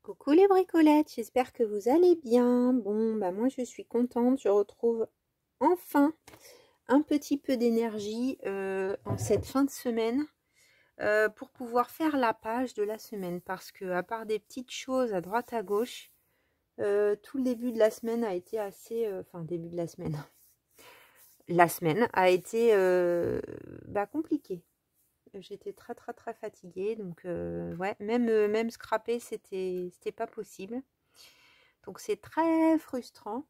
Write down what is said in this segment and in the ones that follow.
Coucou les bricolettes, j'espère que vous allez bien. Bon, bah moi je suis contente, je retrouve enfin un petit peu d'énergie en cette fin de semaine pour pouvoir faire la page de la semaine. Parce que à part des petites choses à droite à gauche, tout le début de la semaine a été assez... enfin, début de la semaine. La semaine a été compliquée. J'étais très fatiguée, donc ouais, même scraper, c'était pas possible. Donc c'est très frustrant,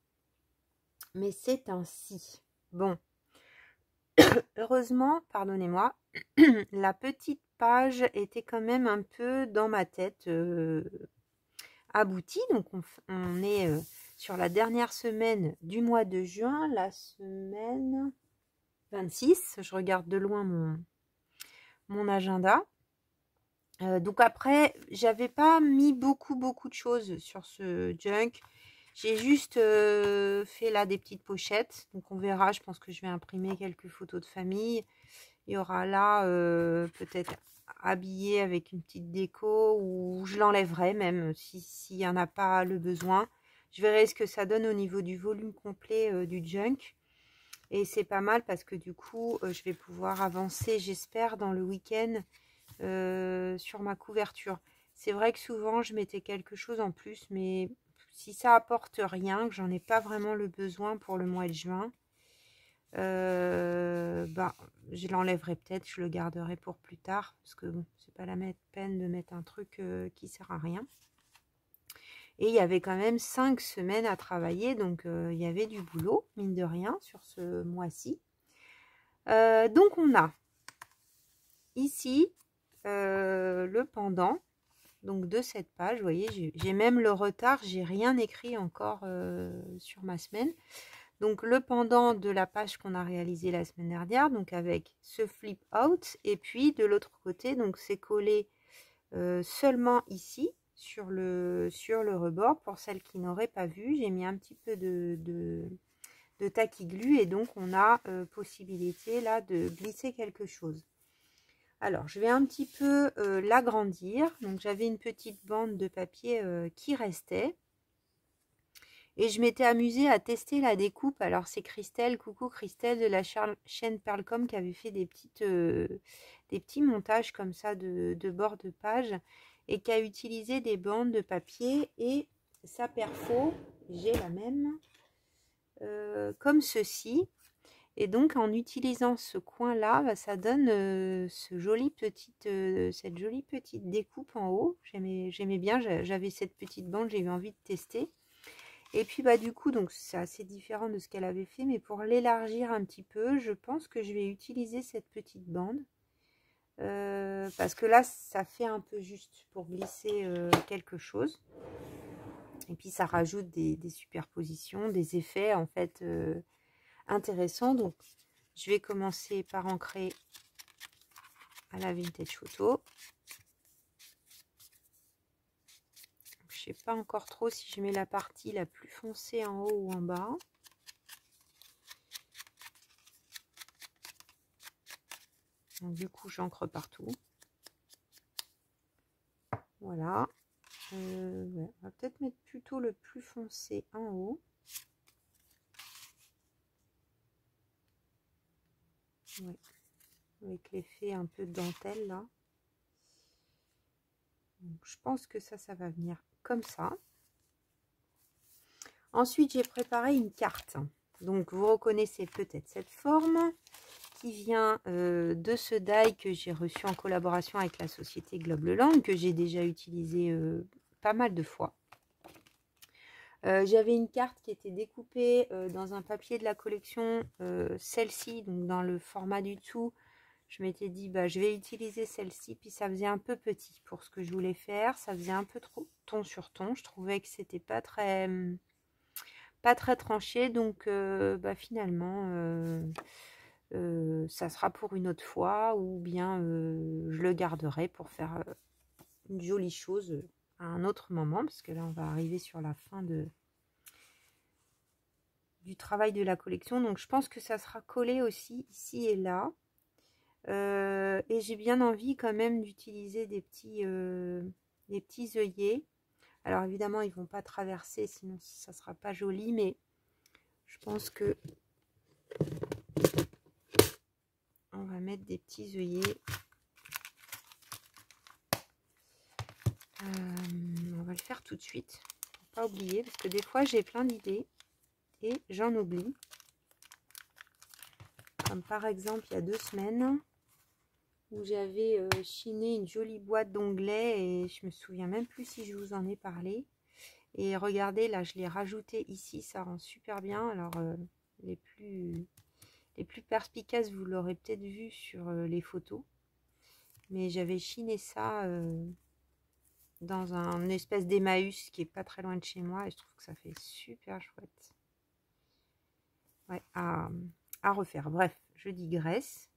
mais c'est ainsi. Bon, heureusement, pardonnez-moi, la petite page était quand même un peu dans ma tête aboutie. Donc on est sur la dernière semaine du mois de juin, la semaine 26. Je regarde de loin mon agenda. Donc après, j'avais pas mis beaucoup de choses sur ce junk. J'ai juste fait là des petites pochettes. Donc on verra, je pense que je vais imprimer quelques photos de famille. Il y aura là peut-être habillé avec une petite déco ou je l'enlèverai même s'il n'y en a pas le besoin. Je verrai ce que ça donne au niveau du volume complet du junk. Et c'est pas mal parce que du coup, je vais pouvoir avancer, j'espère, dans le week-end sur ma couverture. C'est vrai que souvent je mettais quelque chose en plus, mais si ça apporte rien, que j'en ai pas vraiment le besoin pour le mois de juin, je l'enlèverai peut-être, je le garderai pour plus tard, parce que bon, c'est pas la peine de mettre un truc qui sert à rien. Et il y avait quand même 5 semaines à travailler, donc il y avait du boulot, mine de rien, sur ce mois-ci. Donc on a ici le pendant donc de cette page. Vous voyez, j'ai même le retard, j'ai rien écrit encore sur ma semaine. Donc le pendant de la page qu'on a réalisé la semaine dernière, donc avec ce flip out, et puis de l'autre côté, donc c'est collé seulement ici sur le rebord. Pour celles qui n'auraient pas vu, j'ai mis un petit peu de tacky glue et donc on a possibilité là de glisser quelque chose. Alors, je vais un petit peu l'agrandir. Donc, j'avais une petite bande de papier qui restait. Et je m'étais amusée à tester la découpe. Alors, c'est Christelle, coucou Christelle de la chaîne Pearlcom qui avait fait des petits montages comme ça de bord de page et qui a utilisé des bandes de papier et sa perfo, j'ai la même, comme ceci. Et donc, en utilisant ce coin-là, ça donne cette jolie petite découpe en haut. J'aimais bien, j'avais cette petite bande, j'ai eu envie de tester. Et puis, du coup, donc c'est assez différent de ce qu'elle avait fait, mais pour l'élargir un petit peu, je pense que je vais utiliser cette petite bande. Parce que là, ça fait un peu juste pour glisser quelque chose. Et puis, ça rajoute des superpositions, des effets, en fait, intéressants. Donc, je vais commencer par ancrer à la vintage photo. Je sais pas encore trop si je mets la partie la plus foncée en haut ou en bas. Donc, du coup, j'encre partout. Voilà. Ouais, on va peut-être mettre plutôt le plus foncé en haut. Ouais. Avec l'effet un peu de dentelle là. Donc, je pense que ça va venir comme ça. Ensuite, j'ai préparé une carte. Donc, vous reconnaissez peut-être cette forme qui vient de ce die que j'ai reçu en collaboration avec la société Globe Leland, que j'ai déjà utilisé pas mal de fois. J'avais une carte qui était découpée dans un papier de la collection, celle-ci, donc dans le format du dessous. Je m'étais dit, je vais utiliser celle-ci, puis ça faisait un peu petit pour ce que je voulais faire. Ça faisait un peu trop ton sur ton. Je trouvais que c'était pas très tranché, donc finalement, ça sera pour une autre fois, ou bien je le garderai pour faire une jolie chose à un autre moment, parce que là, on va arriver sur la fin du travail de la collection. Donc, je pense que ça sera collé aussi ici et là. Et j'ai bien envie quand même d'utiliser des petits œillets. Alors évidemment, ils vont pas traverser, sinon ça sera pas joli, mais je pense que on va mettre des petits œillets. On va le faire tout de suite. Faut pas oublier, parce que des fois j'ai plein d'idées et j'en oublie. Comme par exemple il y a 2 semaines où j'avais chiné une jolie boîte d'onglets et je me souviens même plus si je vous en ai parlé. Et regardez, là je l'ai rajouté ici, ça rend super bien. Alors les plus perspicaces, vous l'aurez peut-être vu sur les photos. Mais j'avais chiné ça dans un espèce d'Emmaüs qui est pas très loin de chez moi et je trouve que ça fait super chouette. Ouais, à refaire. Bref, je digresse.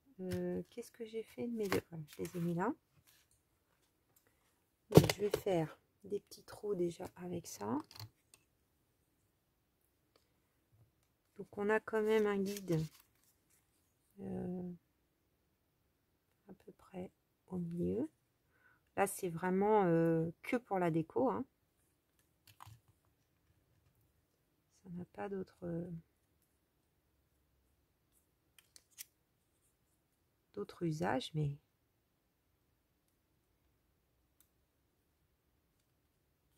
Qu'est-ce que j'ai fait de mes deux? Voilà, je les ai mis là. Donc, je vais faire des petits trous déjà avec ça. Donc on a quand même un guide à peu près au milieu. Là c'est vraiment que pour la déco, hein. Ça n'a pas d'autre usage, mais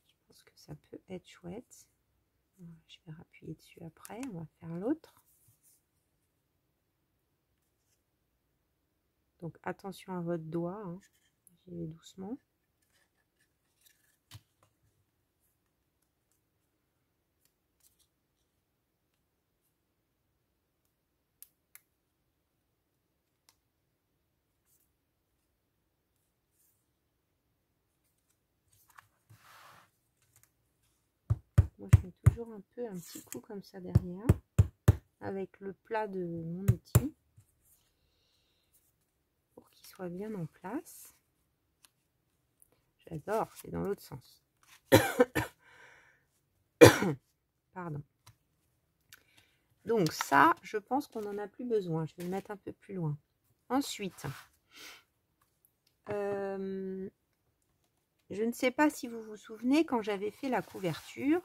je pense que ça peut être chouette. Je vais appuyer dessus après, on va faire l'autre. Donc attention à votre doigt, hein. J'y vais doucement. Moi je mets toujours un petit coup comme ça derrière, avec le plat de mon outil, pour qu'il soit bien en place. J'adore, c'est dans l'autre sens. Pardon. Donc ça, je pense qu'on n'en a plus besoin. Je vais le mettre un peu plus loin. Ensuite, je ne sais pas si vous vous souvenez, quand j'avais fait la couverture,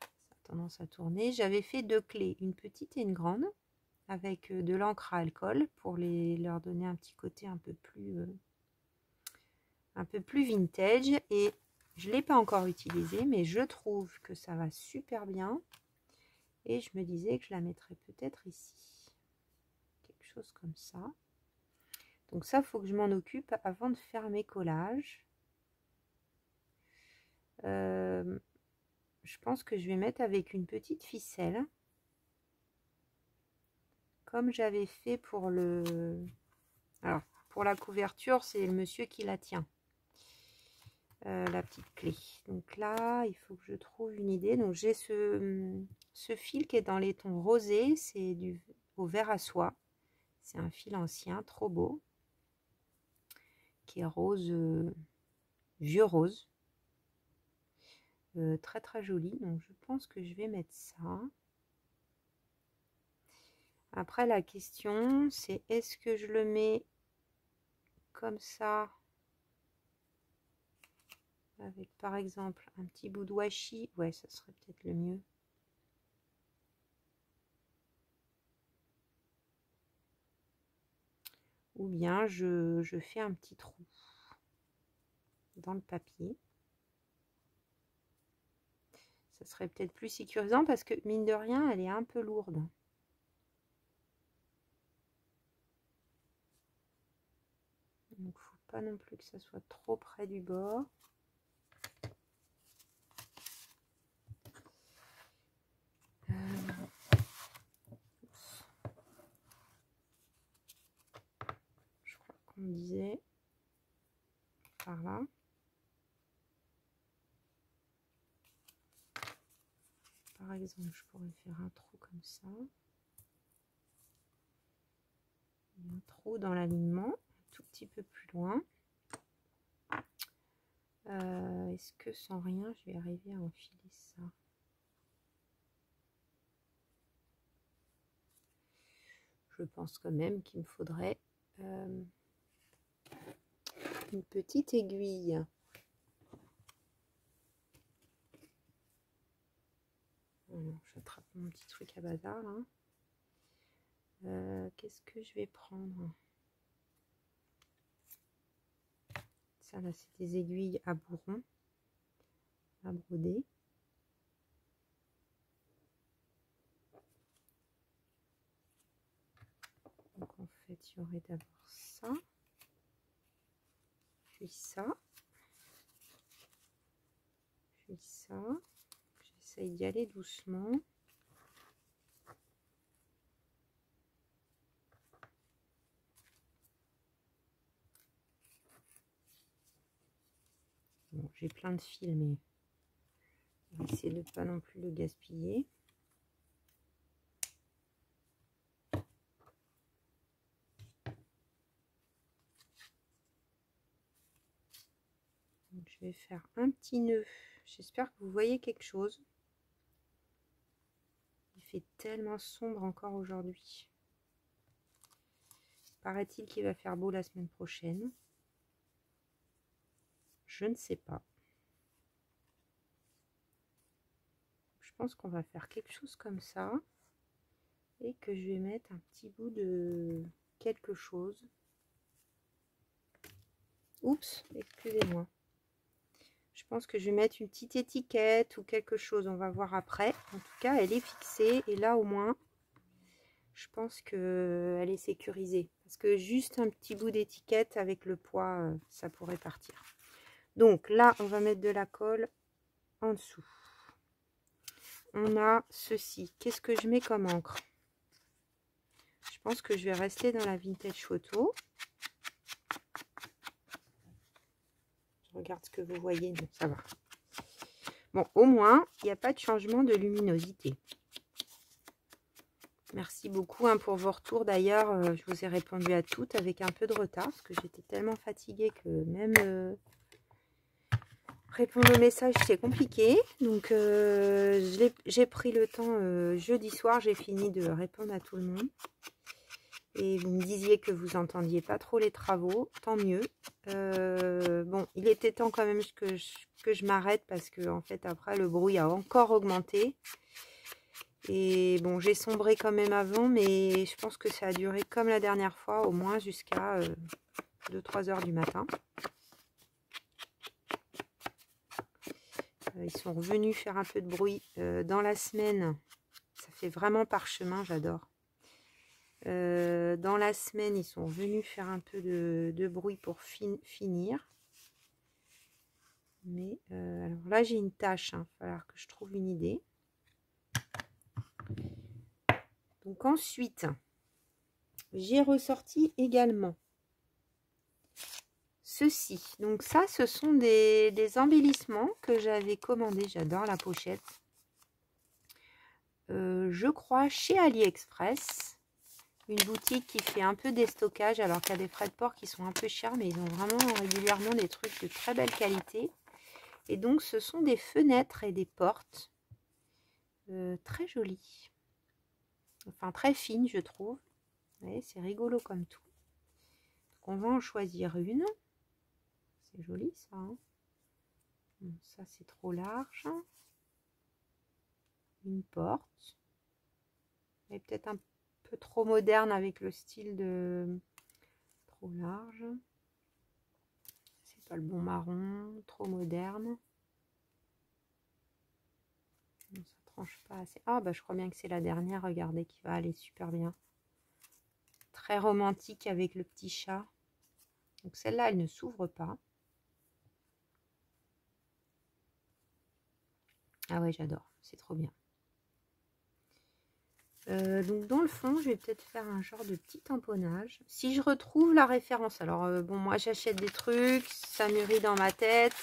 ça a tendance à tourner, j'avais fait 2 clés, une petite et une grande, avec de l'encre à alcool pour leur donner un petit côté un peu plus vintage. Et je ne l'ai pas encore utilisé, mais je trouve que ça va super bien. Et je me disais que je la mettrais peut-être ici. Quelque chose comme ça. Donc ça, il faut que je m'en occupe avant de faire mes collages. Je pense que je vais mettre avec une petite ficelle. Comme j'avais fait pour le... Alors, pour la couverture, c'est le monsieur qui la tient. La petite clé. Donc là, il faut que je trouve une idée. Donc j'ai ce fil qui est dans les tons rosés. C'est au vert à soie. C'est un fil ancien, trop beau. Qui est rose, vieux rose. Très très joli. Donc je pense que je vais mettre ça. Après la question c'est, est-ce que je le mets comme ça avec par exemple un petit bout de washi? Ouais, ça serait peut-être le mieux. Ou bien je fais un petit trou dans le papier. Ça serait peut-être plus sécurisant parce que mine de rien elle est un peu lourde. Donc faut pas non plus que ça soit trop près du bord. Je crois qu'on disait par là. Par exemple, je pourrais faire un trou comme ça. Et un trou dans l'alignement, un tout petit peu plus loin. Est-ce que sans rien, je vais arriver à enfiler ça? Je pense quand même qu'il me faudrait une petite aiguille. j'attrape mon petit truc à bazar là. Qu'est-ce que je vais prendre? Ça là, c'est des aiguilles à bourron, à broder. Donc en fait, il y aurait d'abord ça, puis ça, puis ça. J'essaye d'y aller doucement. Bon, j'ai plein de fils, mais on va essayer de ne pas non plus le gaspiller. Donc, je vais faire un petit nœud. J'espère que vous voyez quelque chose. Il fait tellement sombre encore aujourd'hui. Paraît-il qu'il va faire beau la semaine prochaine. Je ne sais pas. Je pense qu'on va faire quelque chose comme ça. Et que je vais mettre un petit bout de quelque chose. Oups, excusez-moi. Je pense que je vais mettre une petite étiquette ou quelque chose. On va voir après. En tout cas, elle est fixée. Et là, au moins, je pense qu'elle est sécurisée. Parce que juste un petit bout d'étiquette avec le poids, ça pourrait partir. Donc là, on va mettre de la colle en dessous. On a ceci. Qu'est-ce que je mets comme encre? Je pense que je vais rester dans la vintage photo. Je regarde ce que vous voyez. Donc ça va. Bon, au moins, il n'y a pas de changement de luminosité. Merci beaucoup pour vos retours. D'ailleurs, je vous ai répondu à toutes avec un peu de retard parce que j'étais tellement fatiguée que même répondre aux messages, c'est compliqué. Donc, j'ai pris le temps jeudi soir. J'ai fini de répondre à tout le monde. Et vous me disiez que vous entendiez pas trop les travaux. Tant mieux. Bon, il était temps quand même que je m'arrête parce que, en fait, après, le bruit a encore augmenté. Et bon, j'ai sombré quand même avant, mais je pense que ça a duré comme la dernière fois, au moins jusqu'à 2-3 heures du matin. Ils sont revenus faire un peu de bruit dans la semaine. Ça fait vraiment parchemin, j'adore. Dans la semaine, ils sont revenus faire un peu de bruit pour finir. Mais alors là, j'ai une tâche. Il va falloir que je trouve une idée. Donc ensuite, j'ai ressorti également ceci. Donc ça, ce sont des embellissements que j'avais commandés. J'adore la pochette. Je crois chez AliExpress. Une boutique qui fait un peu déstockage alors qu'il y a des frais de port qui sont un peu chers. Mais ils ont vraiment régulièrement des trucs de très belle qualité. Et donc ce sont des fenêtres et des portes. Très jolies. Enfin très fines je trouve. Vous voyez, c'est rigolo comme tout. Donc on va en choisir une. C'est joli ça. Hein, bon, ça c'est trop large. Une porte. Et peut-être un peu trop moderne avec le style de trop large. C'est pas le bon marron. Trop moderne. Non, ça tranche pas assez. Ah bah je crois bien que c'est la dernière. Regardez qui va aller super bien. Très romantique avec le petit chat. Donc celle-là elle ne s'ouvre pas. Ah ouais, j'adore, c'est trop bien. Donc dans le fond, je vais peut-être faire un genre de petit tamponnage. Si je retrouve la référence, alors bon, moi j'achète des trucs, ça mûrit dans ma tête.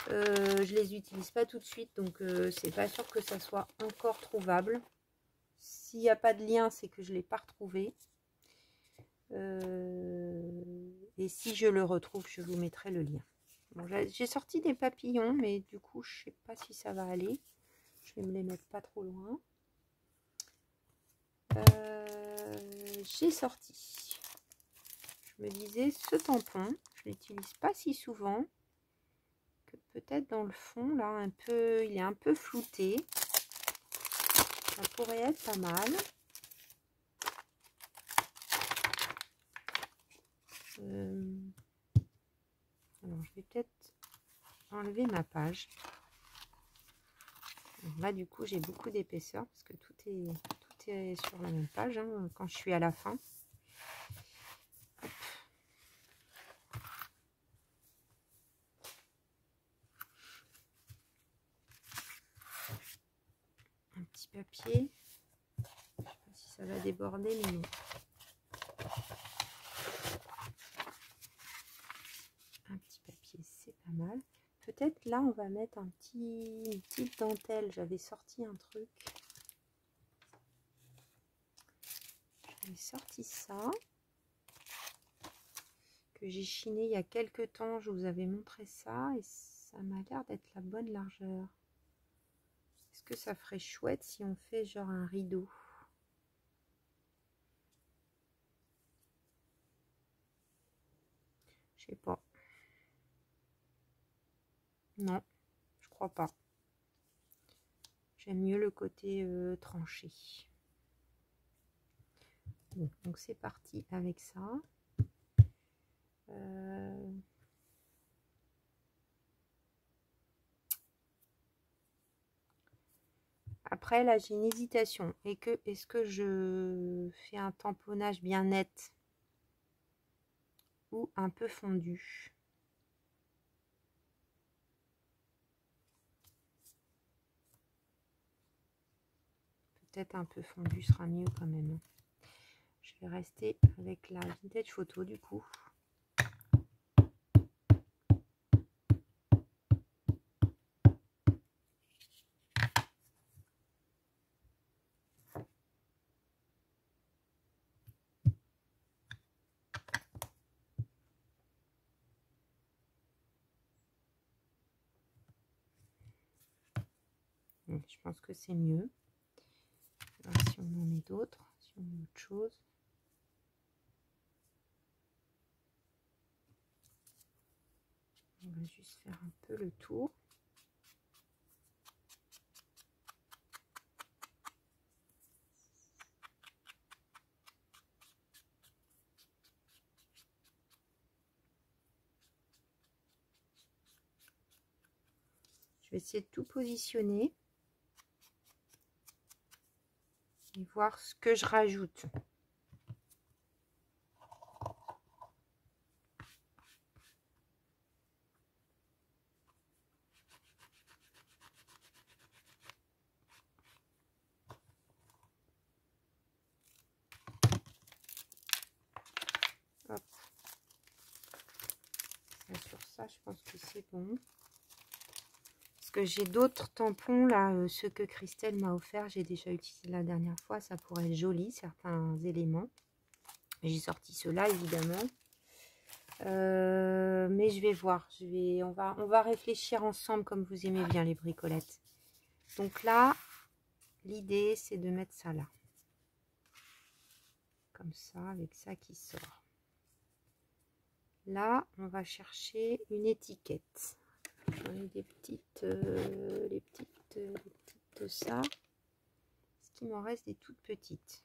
Je les utilise pas tout de suite, donc c'est pas sûr que ça soit encore trouvable. S'il n'y a pas de lien, c'est que je l'ai pas retrouvé. Et si je le retrouve, je vous mettrai le lien. Bon, j'ai sorti des papillons, mais du coup, je sais pas si ça va aller. Je vais me les mettre pas trop loin. J'ai sorti. Je me disais, ce tampon, je l'utilise pas si souvent. Que peut-être dans le fond, là, il est un peu flouté. ça pourrait être pas mal. Alors, je vais peut-être enlever ma page. Alors là, du coup, j'ai beaucoup d'épaisseur parce que tout est sur la même page hein, quand je suis à la fin. Un petit papier. Je ne sais pas si ça va déborder, mais non. Un petit papier, c'est pas mal. Peut-être là, on va mettre une petite dentelle. J'avais sorti un truc. J'avais sorti ça. Que j'ai chiné il y a quelques temps. Je vous avais montré ça. Et ça m'a l'air d'être la bonne largeur. Est-ce que ça ferait chouette si on fait genre un rideau? Je sais pas. Non, je crois pas. J'aime mieux le côté tranché. Bon, donc c'est parti avec ça. Après, là, j'ai une hésitation. Est-ce que je fais un tamponnage bien net ou un peu fondu? Peut-être un peu fondu sera mieux quand même. Je vais rester avec la vintage photo du coup. Je pense que c'est mieux. Alors, si on en met d'autres, si on met autre chose. On va juste faire un peu le tour. Je vais essayer de tout positionner et voir ce que je rajoute. Hop. Sur ça, je pense que c'est bon. Parce que j'ai d'autres tampons là, ceux que Christelle m'a offert, j'ai déjà utilisé la dernière fois, ça pourrait être joli, certains éléments. J'ai sorti ceux-là évidemment. Mais je vais voir, on va réfléchir ensemble comme vous aimez bien les bricolettes. Donc là, l'idée c'est de mettre ça là. Comme ça, avec ça qui sort. Là, on va chercher une étiquette. J'en ai des petites, les petites de ça. Est-ce qu'il m'en reste des toutes petites?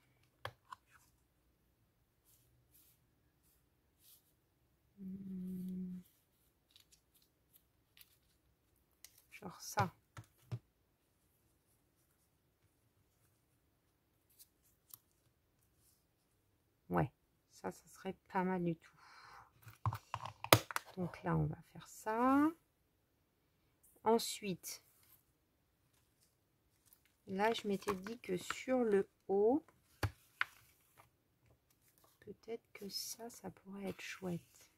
Genre ça. Ouais, ça serait pas mal du tout. Donc là, on va faire ça. Ensuite, là, je m'étais dit que sur le haut, peut-être que ça pourrait être chouette.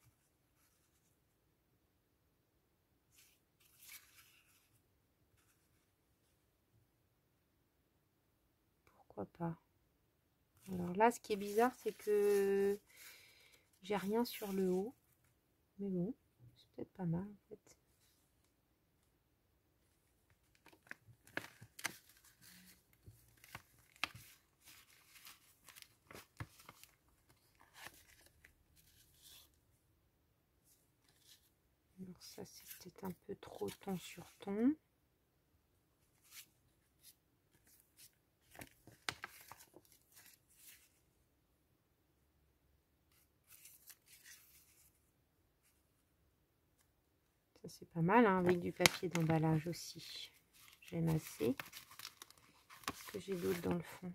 Pourquoi pas? Alors là, ce qui est bizarre, c'est que j'ai rien sur le haut. Mais bon, c'est peut-être pas mal en fait. Alors ça, c'est peut-être un peu trop ton sur ton. C'est pas mal, hein, avec du papier d'emballage aussi. J'aime assez. Qu'est-ce que j'ai d'autre dans le fond?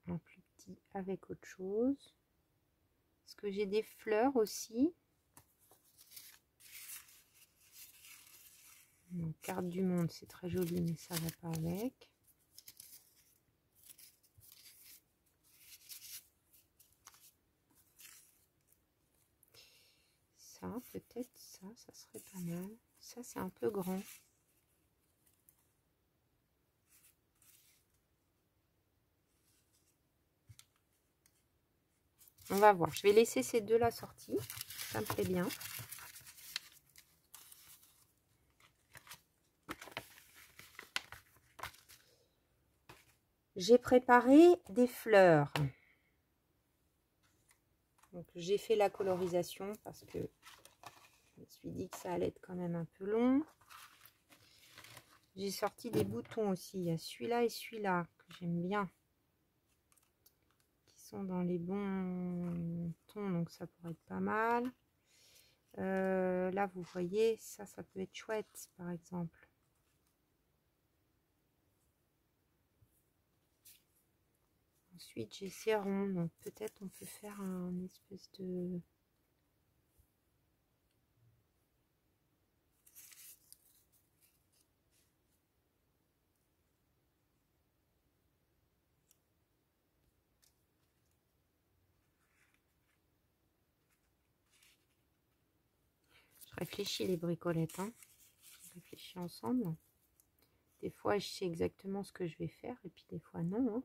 Un plus petit avec autre chose. Est-ce que j'ai des fleurs aussi? Non, carte du monde, c'est très joli, mais ça va pas avec. Ça, peut-être ça serait pas mal. Ça, c'est un peu grand. On va voir. Je vais laisser ces deux-là sortis. Ça me plaît bien. J'ai préparé des fleurs. Donc, j'ai fait la colorisation parce que je me suis dit que ça allait être quand même un peu long. J'ai sorti des boutons aussi. Il y a celui-là et celui-là que j'aime bien. Qui sont dans les bons tons. Donc, ça pourrait être pas mal. Là, vous voyez, ça peut être chouette, par exemple. Ensuite, j'ai ces ronds, donc peut-être on peut faire un espèce de... Je réfléchis les bricolettes, hein. On réfléchit ensemble. Des fois, je sais exactement ce que je vais faire, et puis des fois, non, hein.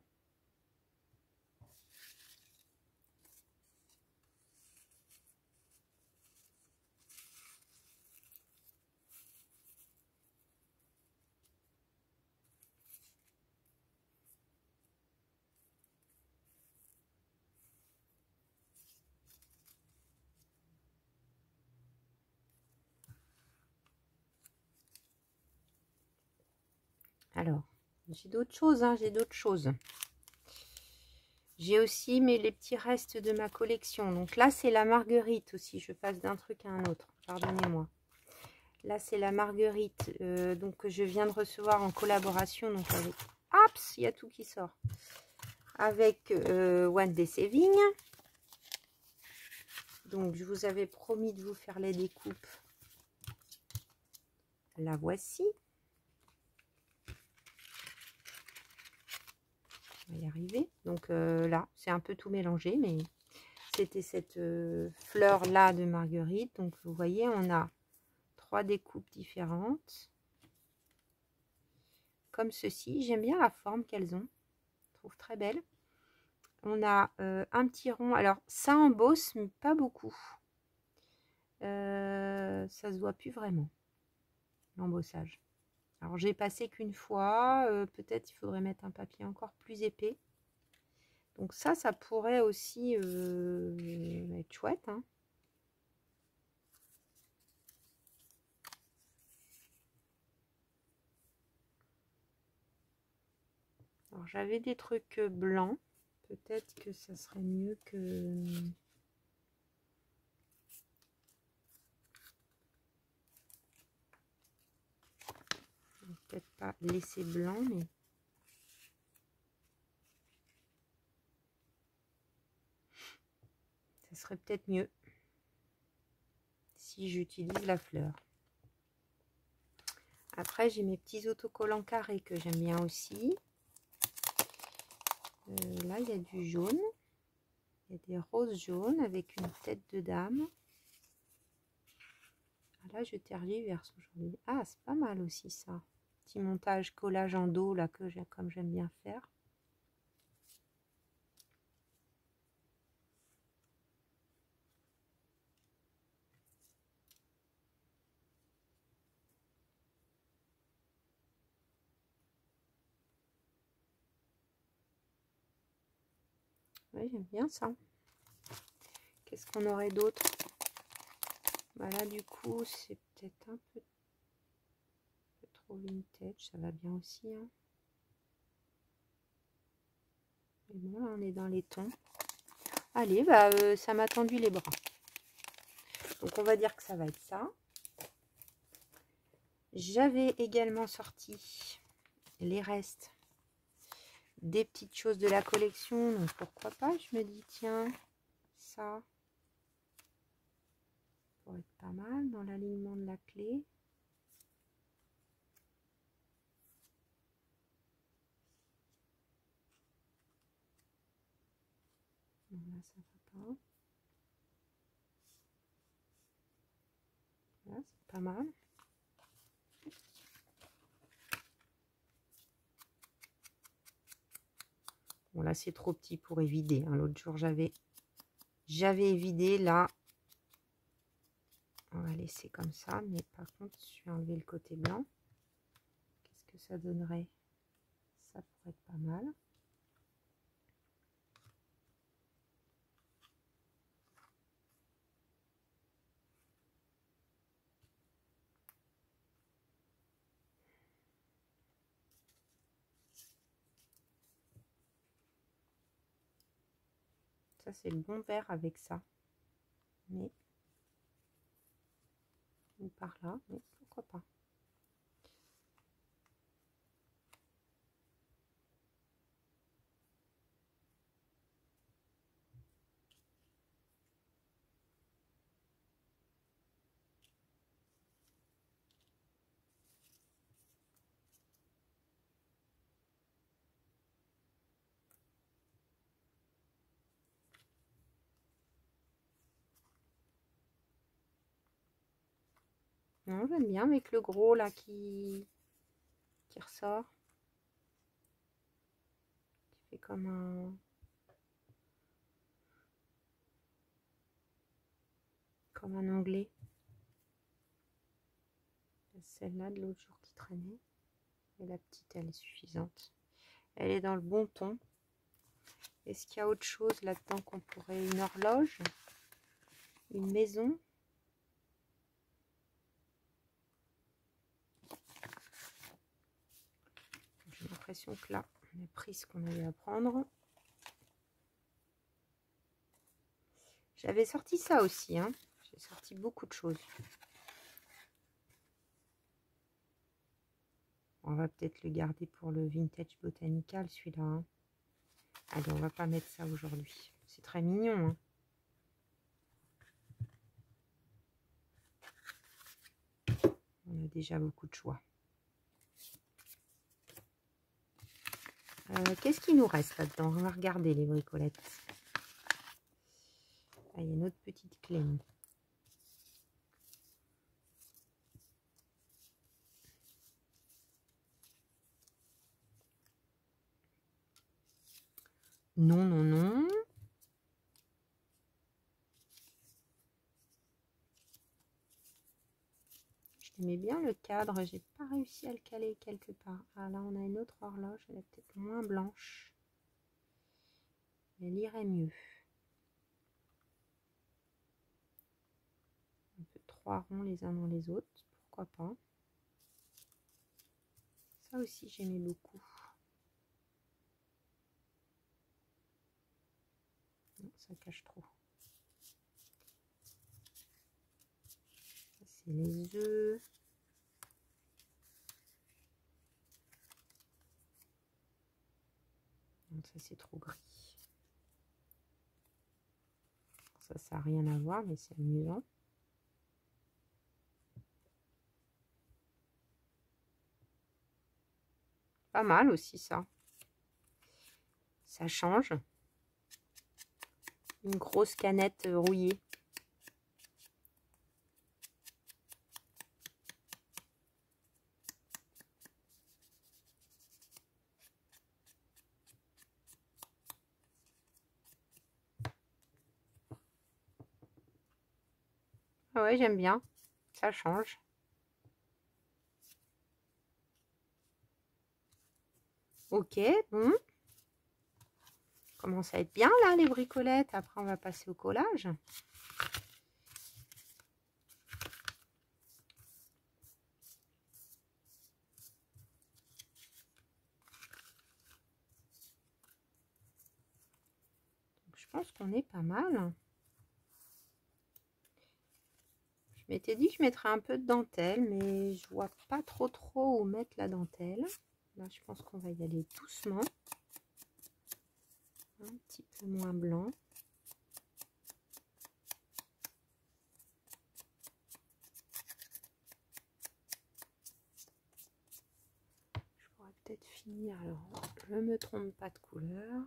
Alors, j'ai d'autres choses, hein, j'ai d'autres choses. J'ai aussi les petits restes de ma collection. Donc là, c'est la marguerite aussi. Je passe d'un truc à un autre. Pardonnez-moi. Là, c'est la marguerite donc, que je viens de recevoir en collaboration donc avec... Hop, il y a tout qui sort. Avec One Day Saving. Donc, je vous avais promis de vous faire les découpes. La voici. On va y arriver. Donc là, c'est un peu tout mélangé, mais c'était cette fleur-là de marguerite. Donc, vous voyez, on a 3 découpes différentes. Comme ceci. J'aime bien la forme qu'elles ont. Je trouve très belle. On a un petit rond. Alors, ça embosse, mais pas beaucoup. Ça se voit plus vraiment, l'embossage. Alors, j'ai passé qu'une fois. Peut-être il faudrait mettre un papier encore plus épais. Donc ça pourrait aussi être chouette, hein. Alors, j'avais des trucs blancs. Peut-être que ça serait mieux que... Peut-être pas laisser blanc, mais... Ça serait peut-être mieux si j'utilise la fleur. Après, j'ai mes petits autocollants carrés que j'aime bien aussi. Là, il y a du jaune. Il y a des roses jaunes avec une tête de dame. Ah, là, je tergiverse aujourd'hui. Ah, c'est pas mal aussi ça. Petit montage collage en dos là que j'ai, comme j'aime bien faire. Oui, j'aime bien ça. Qu'est-ce qu'on aurait d'autre? Bah là, du coup, c'est peut-être un peu trop vintage. Ça va bien aussi, hein. bon, là, on est dans les tons. Allez, bah, ça m'a tendu les bras. Donc, on va dire que ça va être ça. J'avais également sorti les restes des petites choses de la collection. Donc, pourquoi pas, je me dis, tiens, ça pourrait être pas mal dans l'alignement de la clé. Bon, là, ça va pas. Là, c'est pas mal. Bon, là, c'est trop petit pour évider. Hein. L'autre jour, j'avais évidé. Là, on va laisser comme ça. Mais par contre, je vais enlever le côté blanc. Qu'est-ce que ça donnerait? Ça pourrait être pas mal. Ça, c'est le bon vert avec ça. Mais, ou par là, mais pourquoi pas. Non, j'aime bien avec le gros là qui ressort. Qui fait comme un onglet. Celle-là de l'autre jour qui traînait. Et la petite, elle est suffisante. Elle est dans le bon ton. Est-ce qu'il y a autre chose là-dedans qu'on pourrait... Une horloge? Une maison? J'ai l'impression que là, on a pris ce qu'on avait à prendre. J'avais sorti ça aussi. Hein. J'ai sorti beaucoup de choses. On va peut-être le garder pour le vintage botanical, celui-là. Hein. Allez, on va pas mettre ça aujourd'hui. C'est très mignon. Hein. On a déjà beaucoup de choix. Qu'est-ce qui nous reste là-dedans? On va regarder les bricolettes. Ah, il y a une autre petite clé. Non, non, non. J'aimais bien le cadre. J'ai pas réussi à le caler quelque part. Ah, là, on a une autre horloge. Elle est peut-être moins blanche. Elle irait mieux. Un peu 3 ronds les uns dans les autres. Pourquoi pas? Ça aussi, j'aimais beaucoup. Non, ça cache trop. C'est les œufs. Non, ça c'est trop gris. Ça n'a rien à voir, mais c'est amusant. Pas mal aussi ça. Ça change. Une grosse canette rouillée. Ah ouais, j'aime bien. Ça change. Ok, bon. Commence à être bien là les bricolettes. Après, on va passer au collage. je pense qu'on est pas mal. Je m'étais dit que je mettrais un peu de dentelle, mais je vois pas trop où mettre la dentelle. Là, je pense qu'on va y aller doucement. Un petit peu moins blanc. Je pourrais peut-être finir. Alors, je me trompe pas de couleur.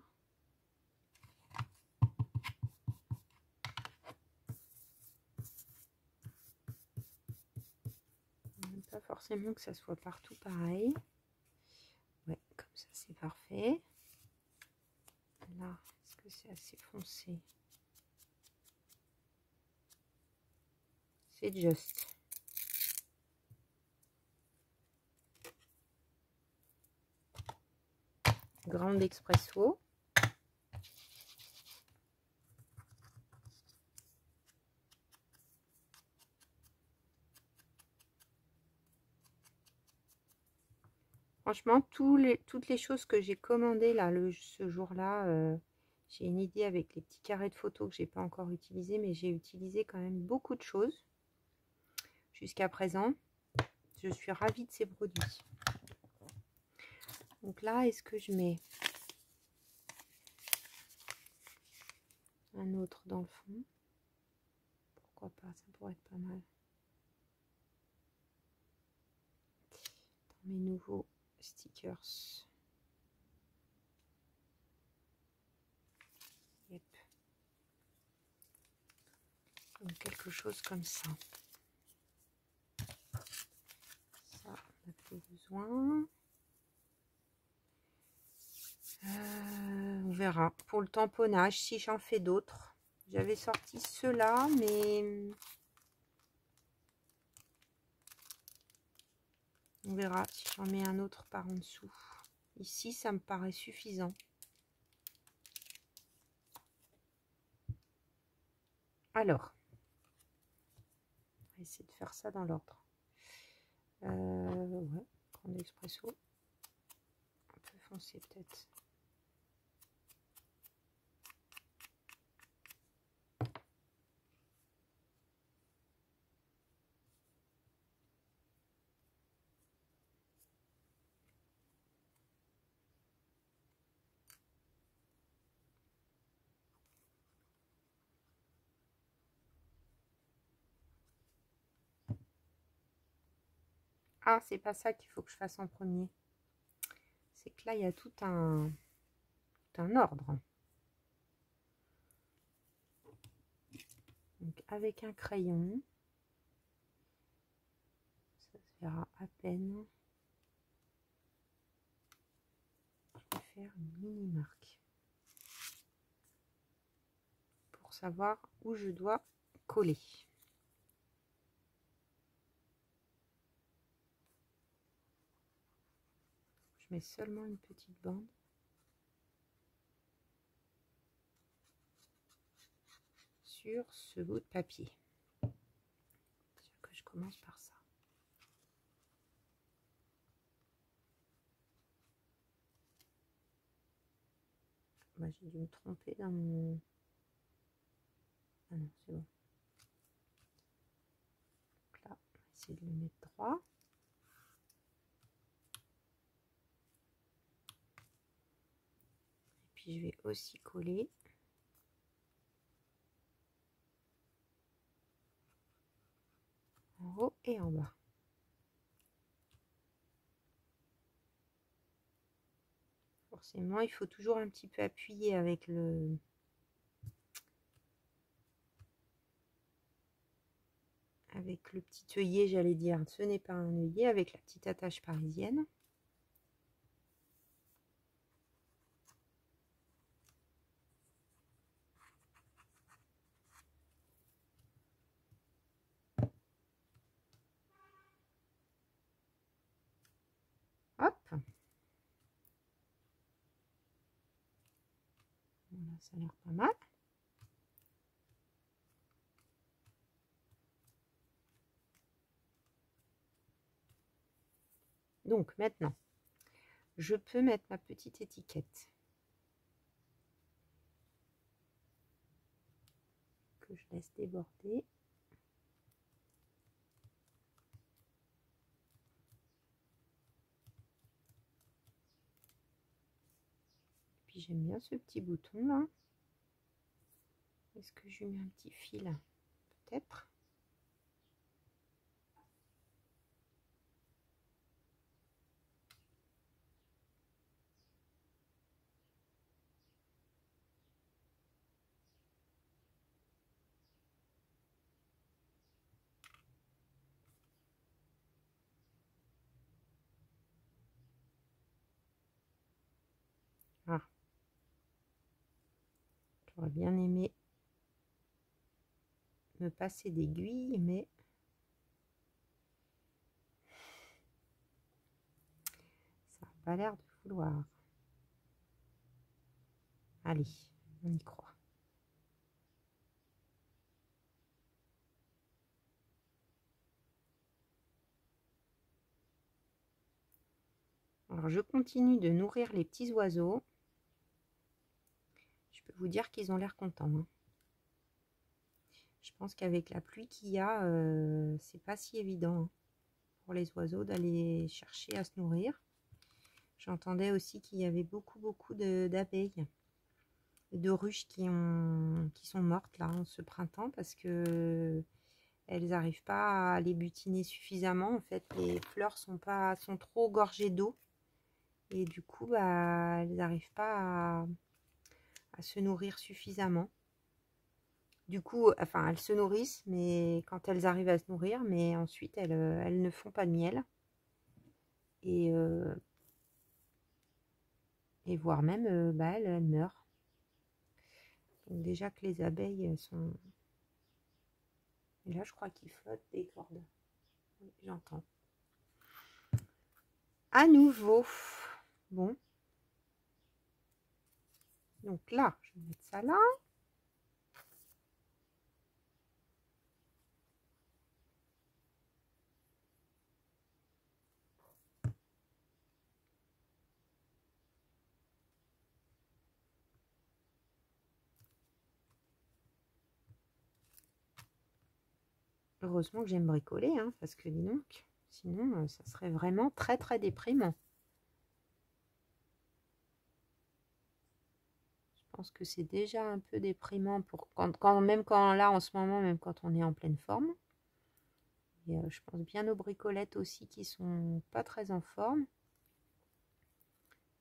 Pas forcément que ça soit partout pareil. Ouais, comme ça c'est parfait. Là, est-ce que c'est assez foncé? C'est juste. Grande Expresso. Franchement, toutes les choses que j'ai commandées là, ce jour-là, j'ai une idée avec les petits carrés de photos que j'ai pas encore utilisés, mais j'ai utilisé quand même beaucoup de choses jusqu'à présent. Je suis ravie de ces produits. Donc là, est-ce que je mets un autre dans le fond? Pourquoi pas, ça pourrait être pas mal. Dans mes nouveaux stickers. Yep. Donc quelque chose comme ça. Ça, on n'a plus besoin. On verra. Pour le tamponnage, si j'en fais d'autres. J'avais sorti ceux-là, mais on verra si j'en mets un autre par en dessous. Ici, ça me paraît suffisant. Alors, on va essayer de faire ça dans l'ordre. Ouais, Grande Expresso. Un peu foncé peut-être. Ah, c'est pas ça qu'il faut que je fasse en premier. C'est que là, il y a tout un ordre. Donc, avec un crayon, ça se verra à peine. Je vais faire une mini marque pour savoir où je dois coller. Je mets seulement une petite bande. Sur ce bout de papier. Que je commence par ça. Moi, j'ai dû me tromper dans mon... Ah non, c'est bon. Donc là, on va essayer de le mettre droit. Et puis, je vais aussi coller en haut et en bas. Forcément, il faut toujours un petit peu appuyer avec le petit œillet, j'allais dire. Ce n'est pas un œillet, avec la petite attache parisienne. Hop. Voilà, ça a l'air pas mal. Donc maintenant, je peux mettre ma petite étiquette. que je laisse déborder. Puis j'aime bien ce petit bouton là. Est-ce que je lui mets un petit fil? Peut-être. Ah. J'aurais bien aimé me passer d'aiguilles, mais ça n'a pas l'air de vouloir. Allez, on y croit. Alors, je continue de nourrir les petits oiseaux. Je peux vous dire qu'ils ont l'air contents, hein. Je pense qu'avec la pluie qu'il y a, c'est pas si évident, hein, pour les oiseaux d'aller chercher à se nourrir. J'entendais aussi qu'il y avait beaucoup d'abeilles, de ruches qui sont mortes là ce printemps parce que elles n'arrivent pas à les butiner suffisamment. En fait, les fleurs sont trop gorgées d'eau et du coup, bah, elles n'arrivent pas à se nourrir suffisamment. Du coup, enfin, elles se nourrissent, mais quand elles arrivent à se nourrir, mais ensuite elles ne font pas de miel et voire même, bah, elles meurent. Donc déjà que les abeilles sont... Et là, je crois qu'ils flottent des cordes. Oui, j'entends. À nouveau. Bon. Donc là, je vais mettre ça là. Heureusement que j'aime bricoler, hein, parce que dis donc, sinon, ça serait vraiment très déprimant. Je pense que c'est déjà un peu déprimant pour même quand là, en ce moment, même quand on est en pleine forme. Et je pense bien aux bricolettes aussi qui sont pas très en forme.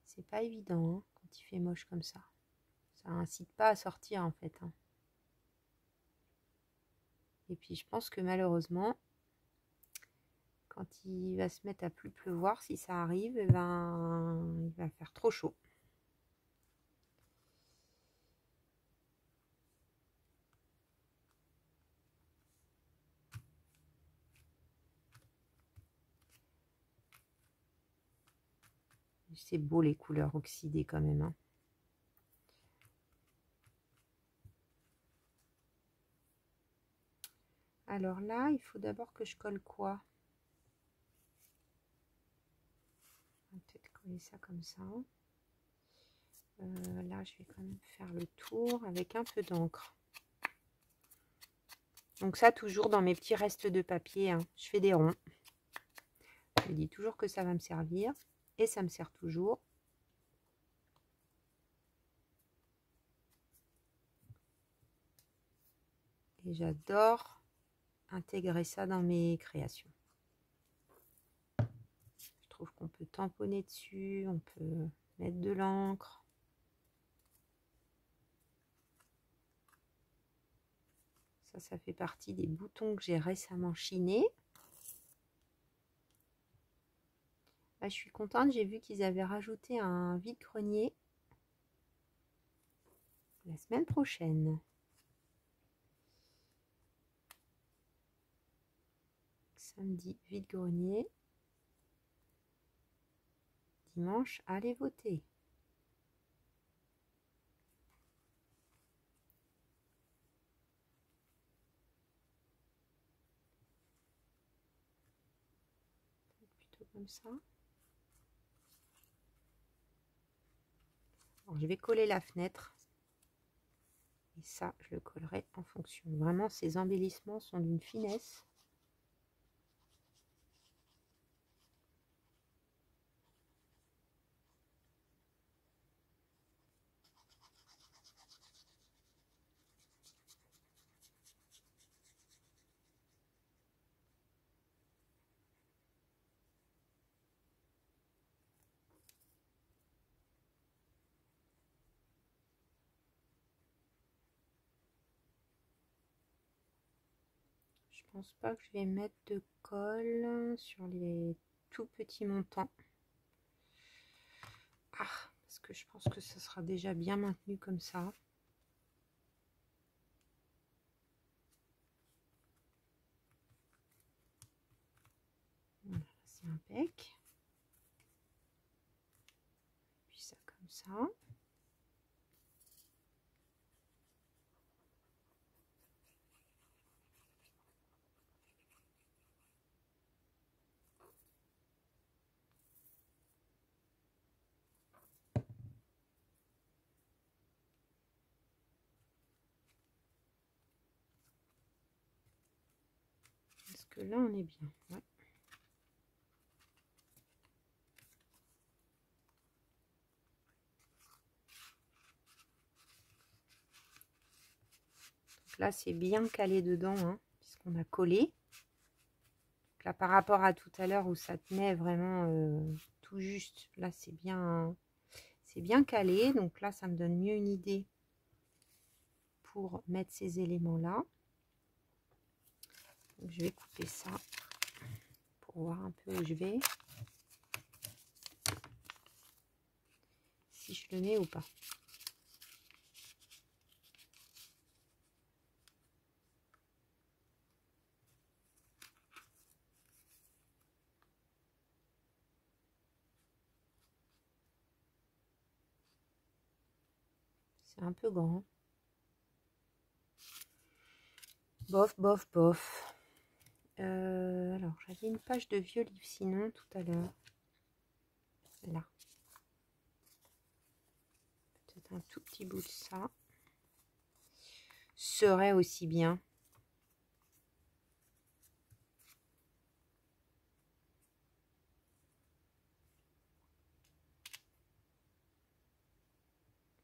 C'est pas évident, hein, quand il fait moche comme ça. Ça incite pas à sortir en fait, hein. Et puis je pense que malheureusement, quand il va se mettre à plus pleuvoir, si ça arrive, eh ben, il va faire trop chaud. C'est beau les couleurs oxydées quand même, hein. Alors là, il faut d'abord que je colle quoi? On va peut-être coller ça comme ça. Là, je vais quand même faire le tour avec un peu d'encre. Donc ça, toujours dans mes petits restes de papier, hein. Je fais des ronds. Je dis toujours que ça va me servir. Et ça me sert toujours. Et j'adore intégrer ça dans mes créations. Je trouve qu'on peut tamponner dessus, on peut mettre de l'encre. Ça fait partie des boutons que j'ai récemment chinés. Là, je suis contente, j'ai vu qu'ils avaient rajouté un vide-grenier la semaine prochaine. Samedi, vide-grenier. Dimanche, allez voter. Plutôt comme ça. Alors, je vais coller la fenêtre, ça, je le collerai en fonction. Vraiment, ces embellissements sont d'une finesse. Je pense pas que je vais mettre de colle sur les tout petits montants. Ah, parce que je pense que ça sera déjà bien maintenu comme ça. Voilà, c'est impec. Puis ça comme ça. Parce que là, on est bien. Ouais. Donc là, c'est bien calé dedans, hein, puisqu'on a collé. Donc là, par rapport à tout à l'heure où ça tenait vraiment tout juste, là, c'est bien calé. Donc là, ça me donne mieux une idée pour mettre ces éléments-là. Je vais couper ça pour voir un peu où je vais. Si je le mets ou pas. C'est un peu grand. Bof, bof, bof. Alors, j'avais une page de vieux livre sinon tout à l'heure. Là. Peut-être un tout petit bout de ça. Serait aussi bien.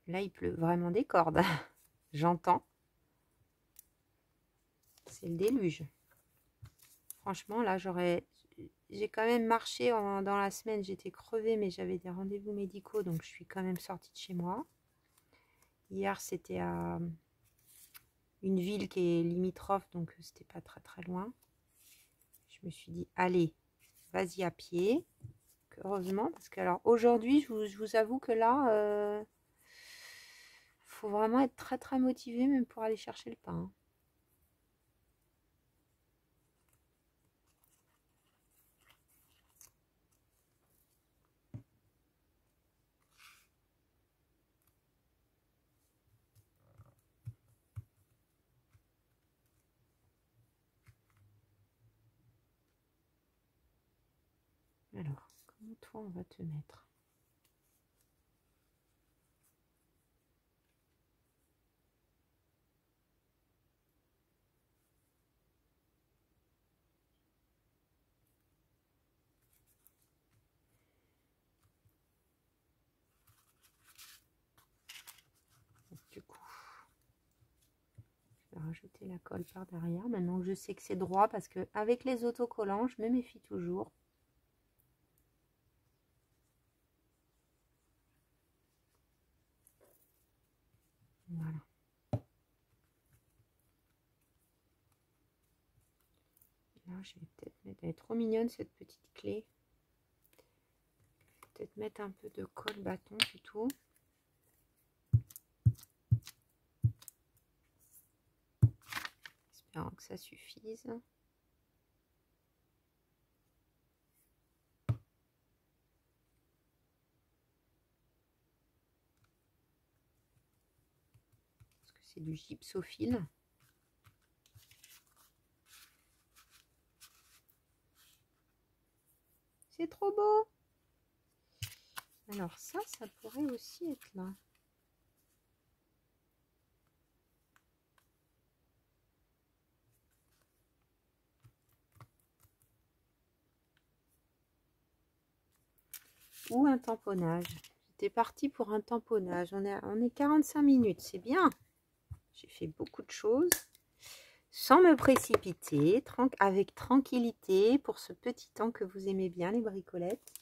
Là, il pleut vraiment des cordes. J'entends. C'est le déluge. Franchement, là, j'ai quand même marché dans la semaine. J'étais crevée, mais j'avais des rendez-vous médicaux, donc je suis quand même sortie de chez moi. Hier, c'était à une ville qui est limitrophe, donc c'était pas très très loin. Je me suis dit, allez, vas-y à pied. Heureusement, parce que alors aujourd'hui, je vous avoue que là, faut vraiment être très très motivé même pour aller chercher le pain. Alors, comment toi on va te mettre? Du coup, je vais rajouter la colle par derrière. Maintenant que je sais que c'est droit, parce que avec les autocollants, je me méfie toujours. Voilà. Là, je vais peut-être mettre... Elle est trop mignonne cette petite clé. Peut-être mettre un peu de colle bâton plutôt. Espérons que ça suffise. Parce que c'est du gypsophile. C'est trop beau. Alors ça pourrait aussi être là. ou un tamponnage. J'étais partie pour un tamponnage. On est 45 minutes, c'est bien. J'ai fait beaucoup de choses sans me précipiter, avec tranquillité pour ce petit temps que vous aimez bien, les bricolettes.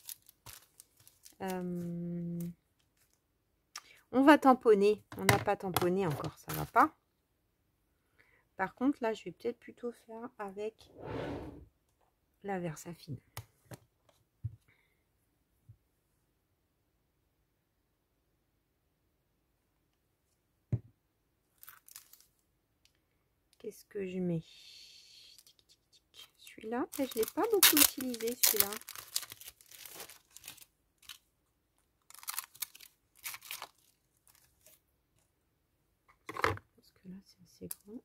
On va tamponner. On n'a pas tamponné encore, ça va pas. Par contre, là, je vais peut-être plutôt faire avec la Versafine. Qu'est-ce que je mets? Celui-là, je ne l'ai pas beaucoup utilisé, celui-là. Parce que là, c'est assez grand.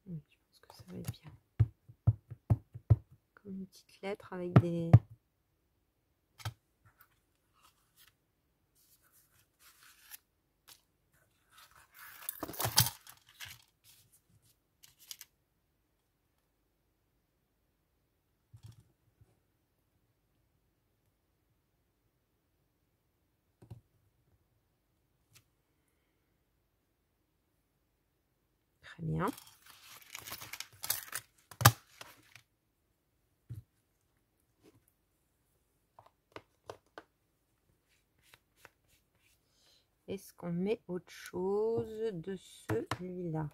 Oui, je pense que ça va être bien. Comme une petite lettre avec des... Très bien. Est-ce qu'on met autre chose de celui-là?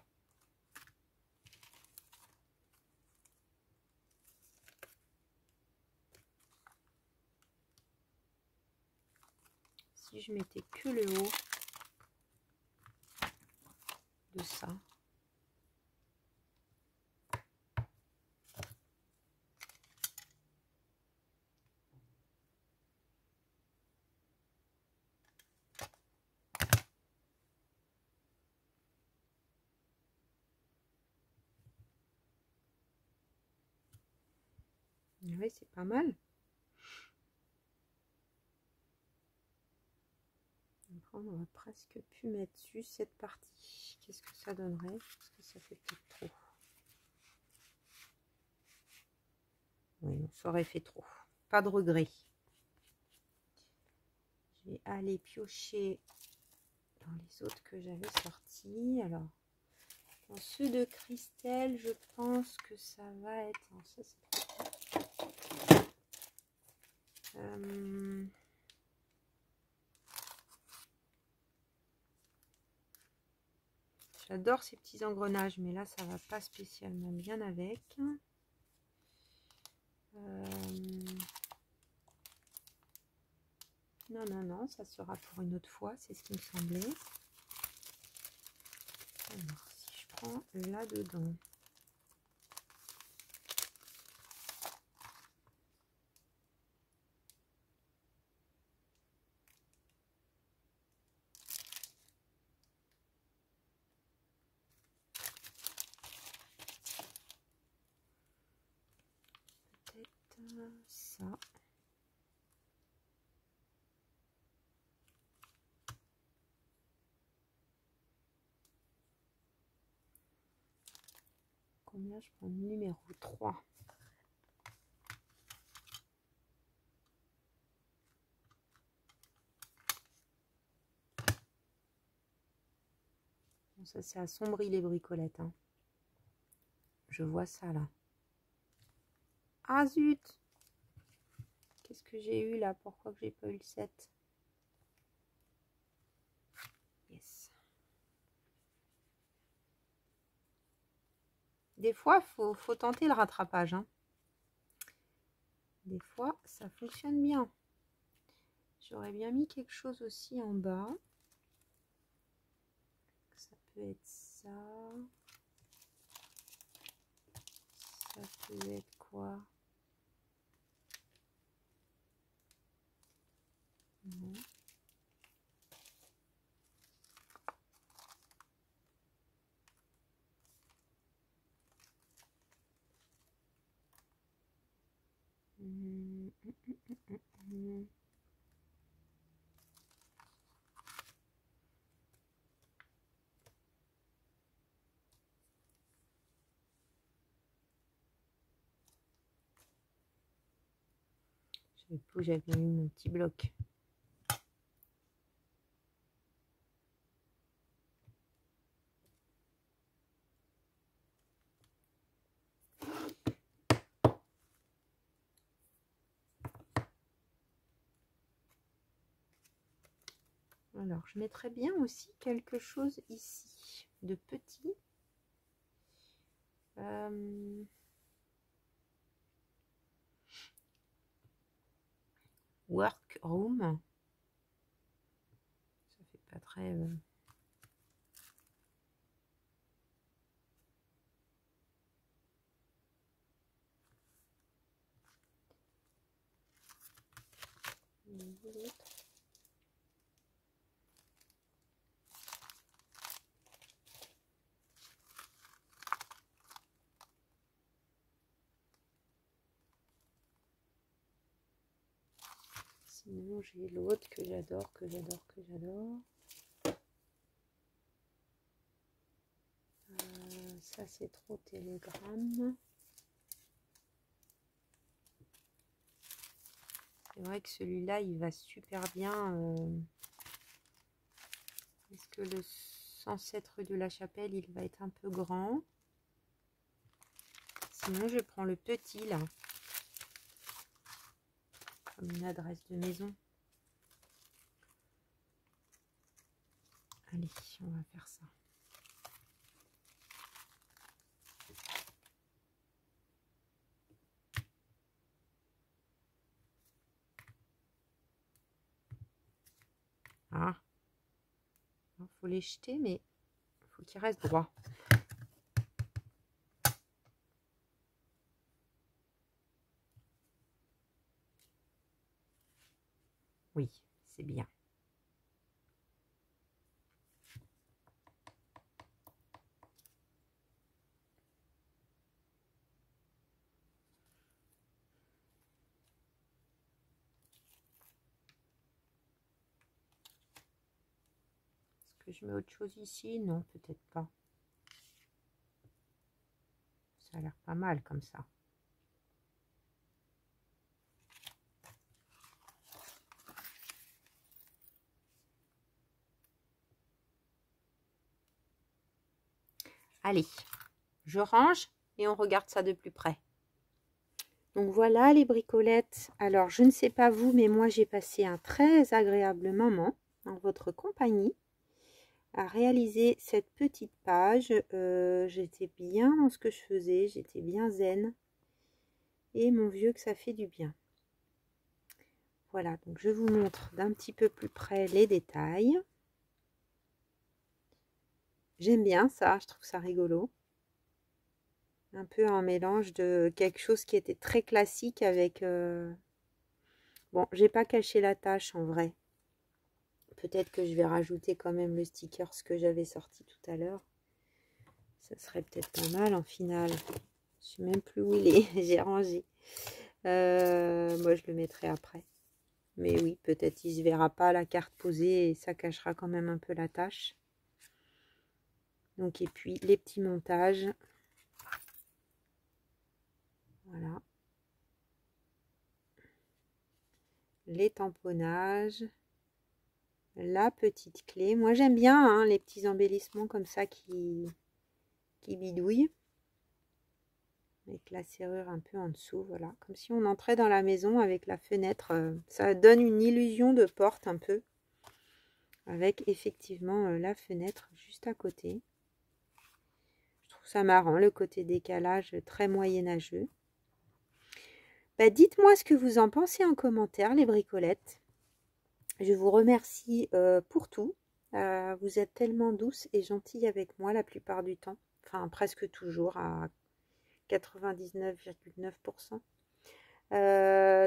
Si je mettais que le haut de ça. Oui, c'est pas mal. Après, on va presque plus mettre dessus cette partie. Qu'est-ce que ça donnerait? Parce que ça fait peut-être trop. Oui, non, ça aurait fait trop. Pas de regret. Je vais aller piocher dans les autres que j'avais sortis. Alors, dans ceux de Christelle, je pense que ça va être... Non, ça, c'est j'adore ces petits engrenages, mais là, ça va pas spécialement bien avec. Non, non, non, ça sera pour une autre fois, c'est ce qui me semblait. Alors, si je prends là-dedans. Peut-être ça. Combien je prends? Numéro 3. Bon, ça, c'est assombri les bricolettes. Hein. Je vois ça là. Ah zut! Qu'est-ce que j'ai eu là? Pourquoi que j'ai pas eu le 7? Yes. Des fois, faut tenter le rattrapage. Hein. Des fois, ça fonctionne bien. J'aurais bien mis quelque chose aussi en bas. Ça peut être ça. Ça peut être quoi? Non. savais plus où j'avais mis mon petit bloc. Alors, je mettrais bien aussi quelque chose ici de petit. Workroom. Ça fait pas très... Sinon, j'ai l'autre que j'adore, que j'adore, que j'adore. Ça, c'est trop Télégramme. C'est vrai que celui-là, il va super bien. Est-ce que le 107 rue de la Chapelle, il va être un peu grand? Sinon, je prends le petit, là. Comme une adresse de maison. Allez, on va faire ça. Ah, il faut les jeter, mais il faut qu'ils restent droits. Oui, c'est bien. Est-ce que je mets autre chose ici? Non, peut-être pas. Ça a l'air pas mal comme ça. Allez, je range et on regarde ça de plus près. Donc voilà les bricolettes. Alors je ne sais pas vous, mais moi j'ai passé un très agréable moment en votre compagnie à réaliser cette petite page. J'étais bien dans ce que je faisais, j'étais bien zen. Et mon vieux que ça fait du bien. Voilà, donc je vous montre d'un petit peu plus près les détails. J'aime bien ça, je trouve ça rigolo. Un peu un mélange de quelque chose qui était très classique avec... Bon, j'ai pas caché la tâche en vrai. Peut-être que je vais rajouter quand même le sticker ce que j'avais sorti tout à l'heure. Ça serait peut-être pas mal en finale. Je sais même plus où il est, j'ai rangé. Moi, je le mettrai après. Mais oui, peut-être il ne se verra pas la carte posée et ça cachera quand même un peu la tâche. Donc, et puis les petits montages. Voilà. Les tamponnages. La petite clé. Moi, j'aime bien hein, les petits embellissements comme ça qui bidouillent. Avec la serrure un peu en dessous, voilà. Comme si on entrait dans la maison avec la fenêtre. Ça donne une illusion de porte un peu. Avec effectivement la fenêtre juste à côté. Je trouve ça marrant, le côté décalage très moyenâgeux. Bah, dites-moi ce que vous en pensez en commentaire, les bricolettes. Je vous remercie pour tout. Vous êtes tellement douces et gentilles avec moi la plupart du temps. Enfin, presque toujours à 99,9%.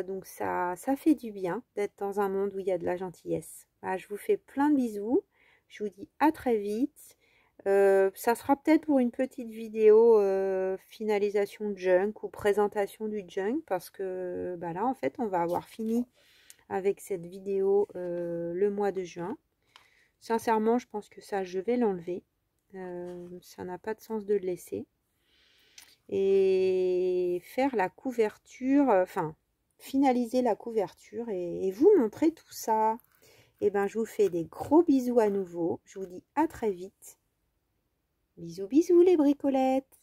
Donc ça fait du bien d'être dans un monde où il y a de la gentillesse. Bah, je vous fais plein de bisous. Je vous dis à très vite. Ça sera peut-être pour une petite vidéo finalisation de junk ou présentation du junk parce que bah là en fait on va avoir fini avec cette vidéo le mois de juin. Sincèrement je pense que ça je vais l'enlever. Ça n'a pas de sens de le laisser. Et faire la couverture, enfin finaliser la couverture et vous montrer tout ça. Et ben, je vous fais des gros bisous à nouveau. Je vous dis à très vite. Bisous, bisous les bricolettes.